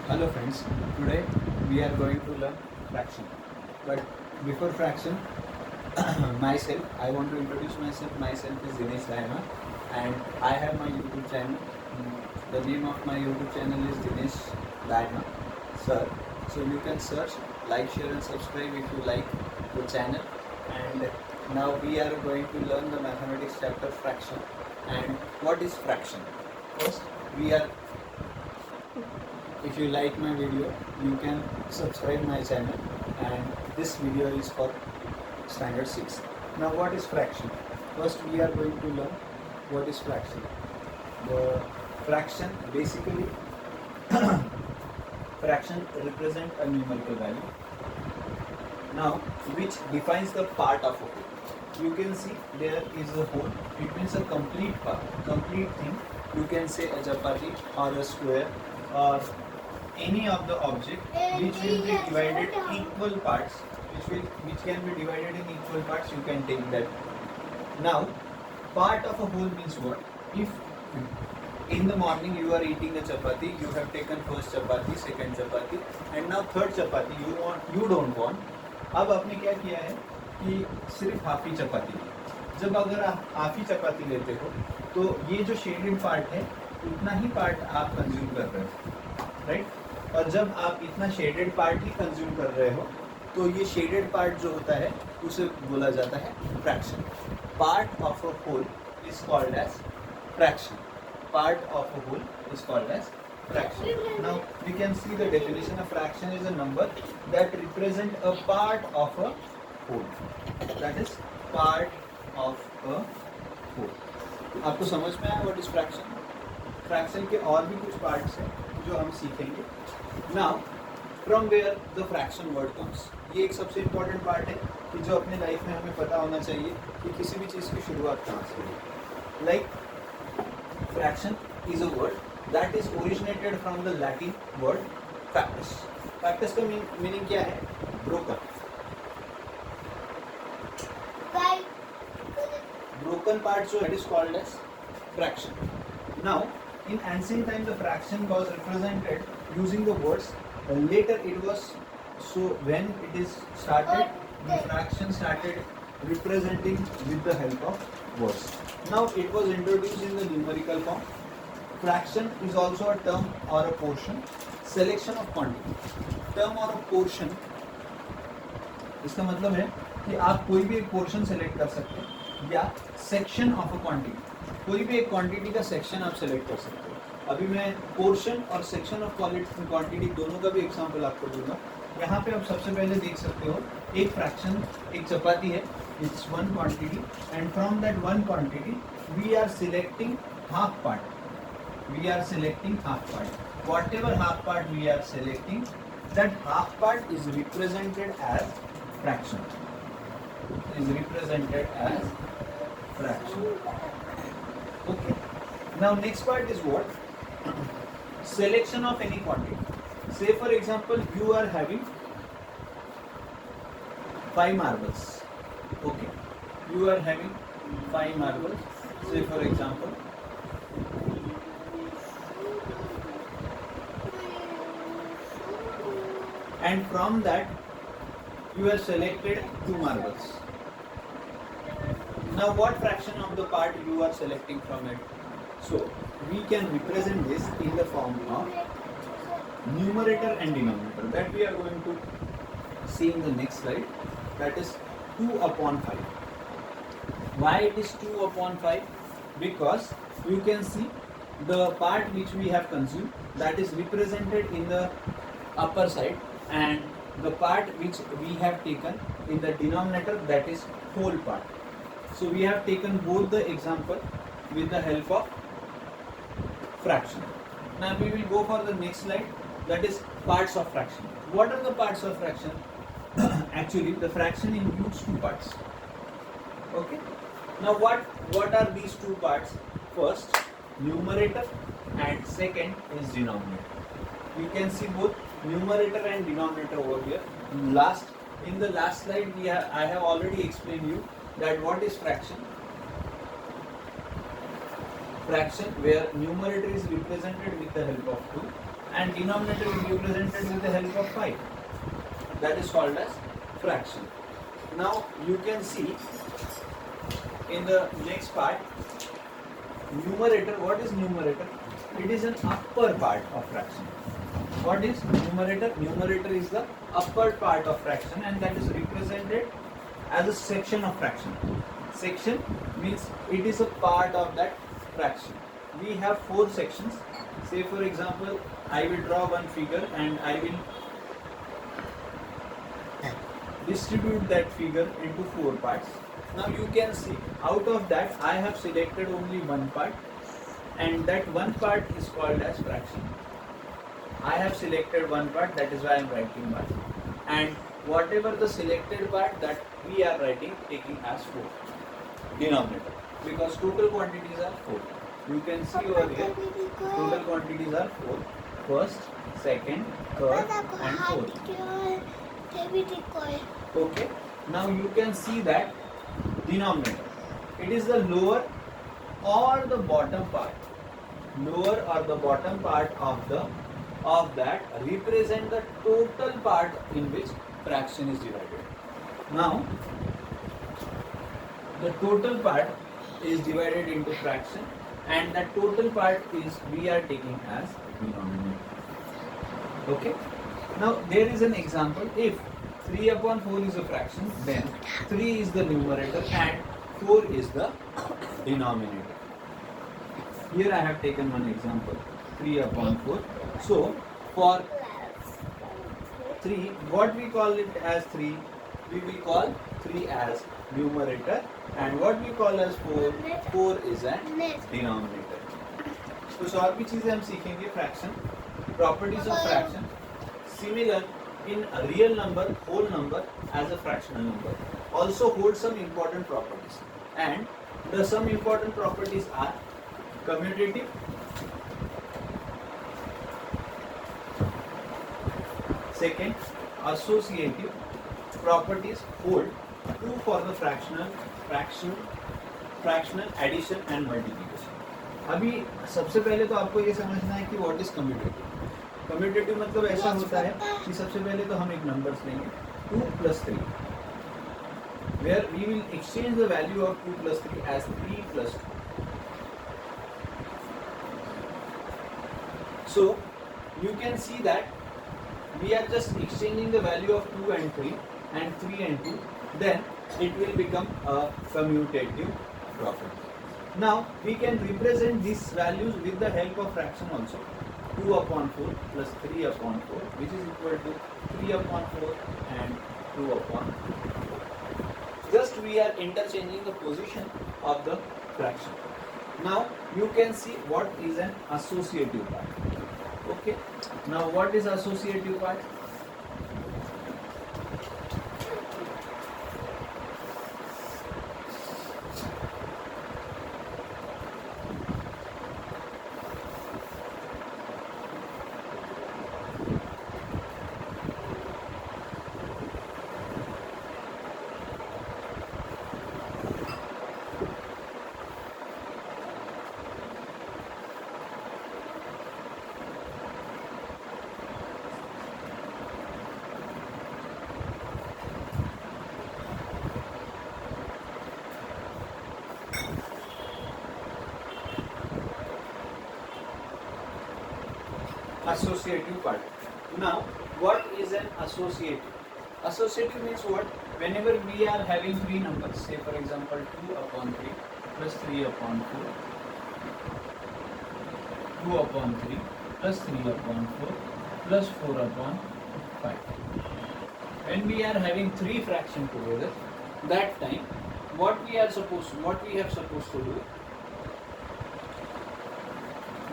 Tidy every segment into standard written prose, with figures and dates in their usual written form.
Hello friends, today we are going to learn fraction. But before fraction, I want to introduce myself. Myself is Dinesh Raima and I have my YouTube channel. The name of my YouTube channel is Dinesh Raima, sir. So you can search, like, share and subscribe if you like the channel. And now we are going to learn the mathematics chapter fraction. And what is fraction? First, we are if you like my video, you can subscribe my channel and this video is for standard 6. Now what is fraction? First we are going to learn what is fraction. The fraction basically fraction represent a numerical value. Now which defines the part of a whole. You can see there is a whole. It means a complete part, complete thing. You can say a chapati or a square or any of the object which will be divided equal parts, which can be divided in equal parts, you can take that. Now part of a whole means what? If in the morning you are eating a chapati, you have taken first chapati, second chapati and now third chapati you don't want. अब आपने क्या किया है कि सिर्फ half ही चपाती ली. जब अगर आप हाफ ही चपाती लेते हो तो ये जो शेडेड पार्ट है उतना ही पार्ट आप कंज्यूम कर रहे हो, राइट? और जब आप इतना शेडेड पार्ट ही कंज्यूम कर रहे हो तो ये शेडेड पार्ट जो होता है उसे बोला जाता है fraction. Part of a whole is called as fraction. Part of a whole is called as fraction. Now we can see the definition of fraction is a number that represent a part of a whole. That is part of a whole. आपको समझ में आया what is fraction? Fraction के और भी कुछ parts हैं जो हम सीखेंगे. Now from where the fraction word comes. ये एक सबसे इम्पोर्टेंट पार्ट है कि जो अपने लाइफ में हमें पता होना चाहिए कि किसी भी चीज़ की शुरुआत कहाँ से हुई. Like fraction is a word that is originated from the Latin word factus. Factus का meaning क्या है? Broken. Broken part जो it is called as fraction. Now in ancient time the fraction was represented using the words. Later it was so when it is started the fraction started representing with the help of words. Now it was introduced in the numerical form. Fraction is also a term or a portion, selection of quantity. Term और portion इसका मतलब है कि आप कोई भी एक portion select कर सकते हैं या सेक्शन ऑफ अ क्वांटिटी. कोई भी एक क्वांटिटी का सेक्शन आप सेलेक्ट कर सकते हो. अभी मैं पोर्शन और सेक्शन ऑफ क्वांटिटी दोनों का भी एग्जांपल आपको दूंगा. यहाँ पे आप सबसे पहले देख सकते हो एक फ्रैक्शन, एक चपाती है, it's one quantity and from that one quantity we are selecting half part. We are selecting half part. Whatever half part we are selecting, that half part is represented as fraction. Is represented as fraction. Okay. Now next part is what? Selection of any quantity. Say for example, you are having 5 marbles. Okay. You are having 5 marbles. Say for example. And from that you have selected 2 marbles. Now what fraction of the part you are selecting from it? So we can represent this in the form of numerator and denominator that we are going to see in the next slide. That is 2 upon 5. Why it is 2 upon 5? Because you can see the part which we have consumed, that is represented in the upper side, and the part which we have taken in the denominator, that is whole part. So we have taken both the example with the help of fraction. Now we will go for the next slide, that is parts of fraction. What are the parts of fraction? Actually the fraction includes 2 parts. Okay. Now what are these 2 parts? First numerator and second is denominator. You can see both numerator and denominator over here. In the last slide I have already explained you that what is fraction. Fraction where numerator is represented with the help of 2 and denominator will be represented with the help of 5. That is called as fraction. Now you can see in the next part, numerator. What is numerator? It is an upper part of fraction. What is numerator? Numerator is the upper part of fraction, and that is represented as a section of fraction. Section means it is a part of that fraction. We have 4 sections. Say for example, I will draw one figure and I will distribute that figure into 4 parts. Now you can see out of that I have selected only one part, and that one part is called as fraction. I have selected one part, that is why I am writing 1. And whatever the selected part, that we are writing taking as 4 denominator, because total quantities are 4. You can see over here total quantities are 4. First, second, third and fourth. Okay. Now you can see that denominator, it is the lower or the bottom part. Lower or the bottom part of that represent the total part in which fraction is divided. Now the total part is divided into fraction, and that total part is we are taking as denominator. Okay. Now there is an example. If 3 upon 4 is a fraction, then 3 is the numerator and 4 is the denominator. Here I have taken one example, 3 upon 4. So for 3, what we call it as 3, we will call 3 as numerator, and what we call as 4 is a denominator. तो और भी चीजें हम सीखेंगे fraction, properties of fraction. Similar in a real number, whole number as a fractional number also hold some important properties, and the some important properties are commutative, second associative. Properties hold true for the fractional addition and multiplication. अभी सबसे पहले तो आपको ये समझना है कि what is commutative. Commutative मतलब ऐसा होता है कि सबसे पहले तो हम एक नंबर्स लेंगे 2 plus 3, where we will exchange the value of 2 plus 3 as 3 plus 2. So you can see that we are just exchanging the value of 2 and 3 and 3 and 2, then it will become a commutative property. Now we can represent these values with the help of fraction also. 2 upon 4 plus 3 upon 4, which is equal to 3 upon 4 and 2 upon 4. Just we are interchanging the position of the fraction. Now you can see what is an associative part. Okay. Now what is associative part? Associative part. Now what is an associative? Associative means what? Whenever we are having 3 numbers, say for example 2 upon 3 plus 3 upon 4, 2 upon 3 plus 3 upon 4 plus 4 upon 5. When we are having 3 fractions together, that time what we have supposed to do,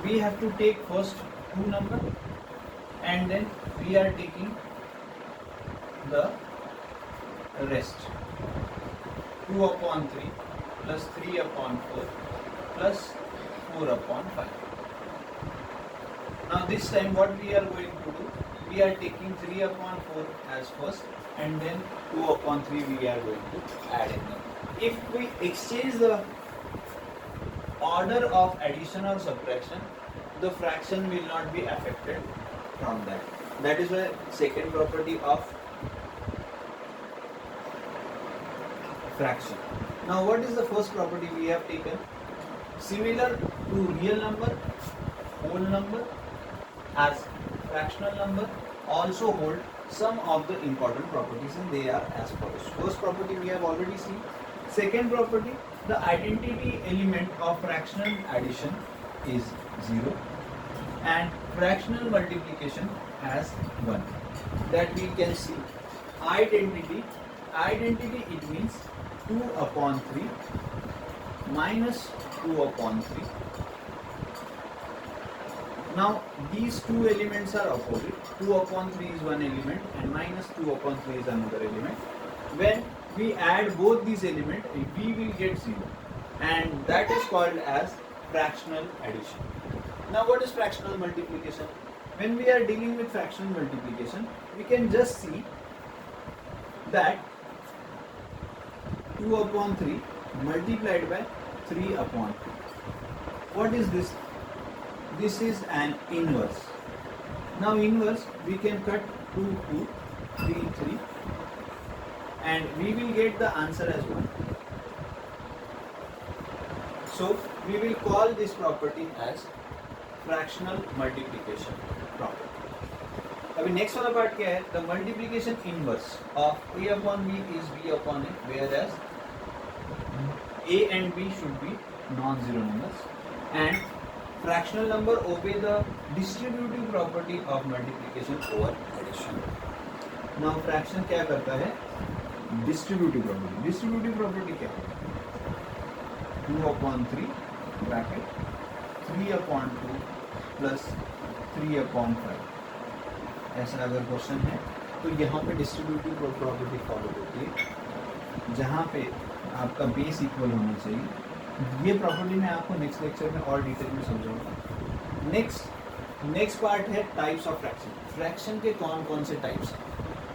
we have to take first 2 number, and then we are taking the rest, 2 upon 3 plus 3 upon 4 plus 4 upon 5. Now this time what we are going to do, we are taking 3 upon 4 as first, and then 2 upon 3 we are going to add in them. If we exchange the order of addition or subtraction, the fraction will not be affected, from that. That is why second property of fraction. Now what is the first property we have taken? Similar to real number, whole number as fractional number also hold some of the important properties, and they are as follows. First property we have already seen. Second property, the identity element of fractional addition is 0 and fractional multiplication as 1. That we can see. Identity it means 2 upon 3 minus 2 upon 3. Now these two elements are opposite. 2 upon 3 is one element and minus 2 upon 3 is another element. When we add both these elements, we will get 0, and that is called as fractional addition. Now what is fractional multiplication? When we are dealing with fractional multiplication, we can just see that 2 upon 3 multiplied by 3 upon 2. What is this? This is an inverse. Now inverse, we can cut 2, 2, 3, 3, and we will get the answer as 1. So we will call this property as fractional multiplication property. अभी next वाला part क्या है? The multiplication inverse of a upon b is b upon a, whereas a and b should be non-zero numbers, and fractional number obey the distributive property of multiplication over addition. Now fraction क्या करता है? Distributive property. Distributive property क्या है? 2 upon 3 bracket 3 upon 2 plus 3 upon 5. ऐसा अगर question है तो यहाँ पे डिस्ट्रीब्यूटिव प्रॉपर्टी फॉलो होती है, जहाँ पे आपका बेस इक्वल होना चाहिए. ये प्रॉपर्टी मैं आपको नेक्स्ट लेक्चर में और डिटेल में समझाऊंगा. नेक्स्ट पार्ट है टाइप्स ऑफ फ्रैक्शन. फ्रैक्शन के कौन कौन से टाइप्स हैं?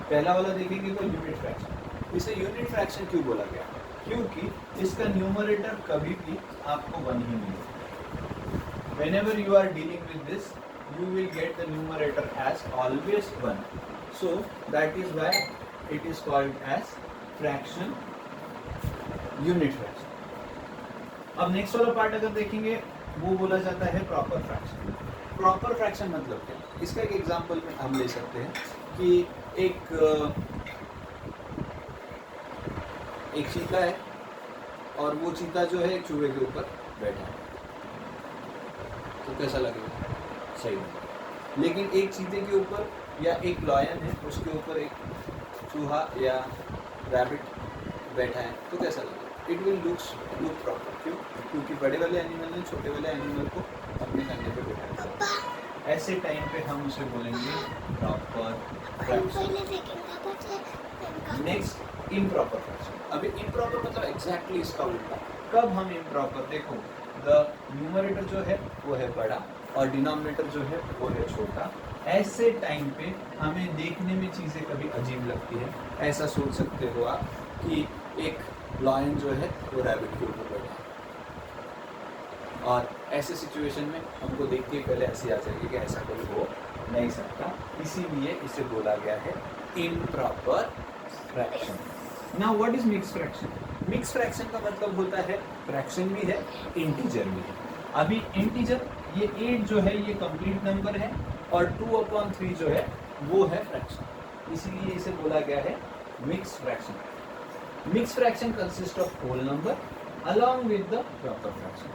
पहला वाला देखेंगे तो यूनिट फ्रैक्शन. इसे यूनिट फ्रैक्शन क्यों बोला गया? क्योंकि इसका न्यूमरेटर कभी भी आपको 1 ही मिलेगा. Whenever you are dealing with this, you will get the numerator as always 1. So that is why it is called as fraction, unit fraction. अब नेक्स्ट वाला पार्ट अगर देखेंगे वो बोला जाता है प्रॉपर फ्रैक्शन. प्रॉपर फ्रैक्शन मतलब क्या? इसका एक एग्जांपल में हम ले सकते हैं कि एक चीता है और वो चीता जो है एक चूहे के ऊपर बैठा है, तो कैसा लगेगा? सही है. लेकिन एक चीते के ऊपर या एक लॉयन है, उसके ऊपर एक चूहा या रैबिट बैठा है, तो कैसा लगेगा? It will look proper. क्यों? क्योंकि बड़े वाले एनिमल ने छोटे वाले एनिमल को अपने कंधे पे बैठा है. ऐसे टाइम पे हम उसे बोलेंगे proper fraction. Next improper fraction. अभी इम्प्रॉपर मतलब एग्जैक्टली इसका उल्टा. कब हम इम्प्रॉपर? देखो, द न्यूमरेटर जो है वो है बड़ा और डिनोमिनेटर जो है वो है छोटा. ऐसे टाइम पे हमें देखने में चीज़ें कभी अजीब लगती है. ऐसा सोच सकते हो आप कि एक लॉयन जो है वो रैबिट के ऊपर बैठा है, और ऐसे सिचुएशन में हमको देख के पहले ऐसे आ जाएगी कि ऐसा कोई हो नहीं सकता. इसीलिए इसे बोला गया है improper fraction. Now what is mix fraction? Mix fraction का मतलब होता है फ्रैक्शन भी है, इंटीजर भी है. अभी इंटीजर ये 8 जो है ये कंप्लीट नंबर है और 2 upon 3 जो है वो है फ्रैक्शन. इसीलिए इसे बोला गया है mix fraction. Mix fraction consist of whole number along with the proper fraction.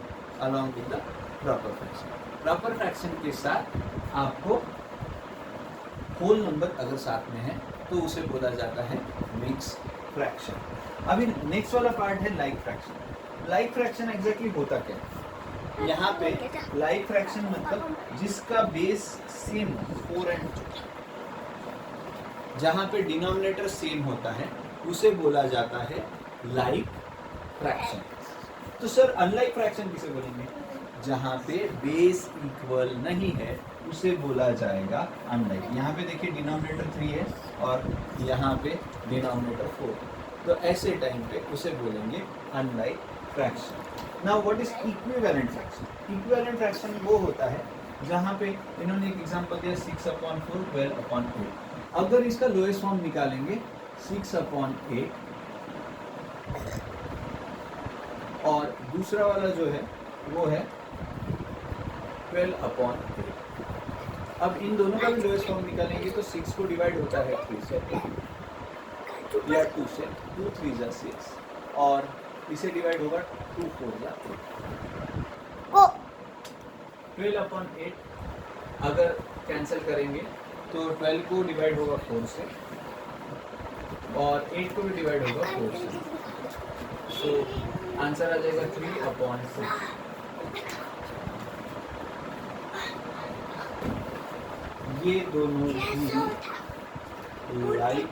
along with the proper fraction. Proper fraction के साथ आपको होल नंबर अगर साथ में है तो उसे बोला जाता है मिक्स फ्रैक्शन. अभी नेक्स्ट वाला पार्ट है like fraction. Like fraction exactly होता क्या है? यहाँ पे लाइक फ्रैक्शन मतलब जिसका बेस सेम 4 and 2, जहाँ पे डिनोमिनेटर सेम होता है उसे बोला जाता है लाइक फ्रैक्शन. तो सर अनलाइक फ्रैक्शन किसे बोलेंगे? जहाँ पे बेस इक्वल नहीं है उसे बोला जाएगा अनलाइक. यहाँ पे देखिए डिनोमिनेटर 3 है और यहाँ पे डिनोमिनेटर 4, तो ऐसे टाइम पे उसे बोलेंगे unlike fraction. Now what is equivalent fraction? Equivalent fraction वो होता है जहाँ पे इन्होंने एक एग्जांपल दिया 6/4 12/8। अगर इसका लोएस्ट फॉर्म निकालेंगे 6/8 और दूसरा वाला जो है वो है 12/8। अब इन दोनों का भी लोएस्ट फॉर्म निकालेंगे तो 6 को डिवाइड होता है 3 से या 2 से, 2 3 जा 6 और इसे डिवाइड होगा 2 4 जा 8। 12/8 अगर कैंसिल करेंगे तो 12 को डिवाइड होगा 4 से और 8 को भी डिवाइड होगा 4 से, सो आंसर आ जाएगा 3/6। ये दोनों ही लाइक